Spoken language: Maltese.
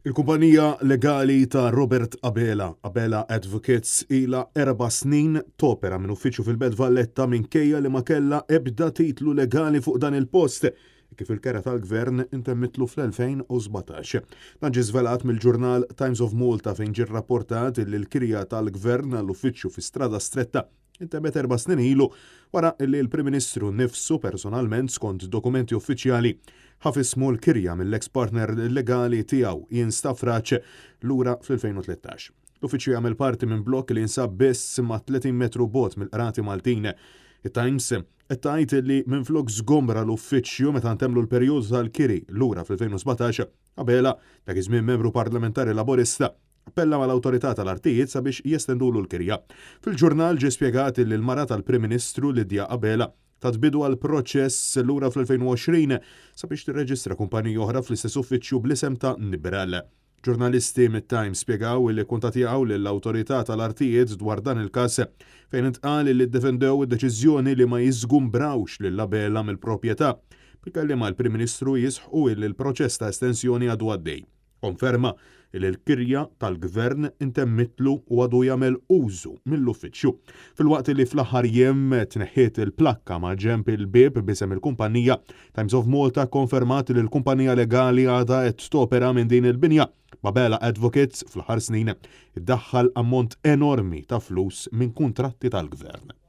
Il-kumpanija legali ta' Robert Abela Advocates, ila 4 snin topera minn uffiċċju fil-Belt Valletta minkejja li ma kellha ebda titlu legali fuq dan il-post kif il-kera tal-gvern intemmitlu fl-2017. Dan ġie żvelat mill-ġurnal Times of Malta fejn ġie rrapportat li l-kirja tal-gvern għall-uffiċċju fi Strada Stretta intemmet 4 snin ilu wara li l-Prim Ministru nnifsu personalment skont dokumenti uffiċjali ħaf ismu l-kirja mill-ex partner legali tiegħu Ian Staffraċ lura fl-2013. L-uffiċċju jagħmel parti minn blokk li jinsab biss ma' 30 metru bogħod mill-qrati Maltin. It-Times qed tgħid li minflok żgombra l-uffiċċju meta ntemlu l-perjodu tal-kiri lura fl-2017 Abela dak iż-żmien membru parlamentari Laburista appella mal-awtorità tal-artijiet sabiex jestendulu l-kirja. Fil-ġurnal ġie spjegat li l-mara tal-Prim Ministru Lidja Abela tbidu għal proċess lura fl-2020 sabiex tirreġistra kumpanija oħra fl-istess uffiċċju bl-isem ta' Nibral. Ġurnalisti mit-Times spjegaw li kuntatjaw lill-awtorità tal-artijiet dwar dan il-każ fejn intqal li ddefendew id-deċiżjoni li ma jiżgumbrawx lil Abela mill-proprjetà. Bikellima l-Prim Ministru jisħu li l-proċess ta' estensjoni għadu għaddej. Konferma li l-kirja tal-gvern intemmitlu u għadu jagħmel użu mill-uffiċċju. Fil-waqt li fl-aħħar jiem tneħħiet il-plakka ma' ġenb il-bib b'isem il-kumpanija, Times of Malta konfermat li l-kumpanija legali għadha qed topera minn din il-binja. Abela Advocates fl-aħħar snin iddaħħal ammont enormi ta' flus minn kuntratti tal-gvern.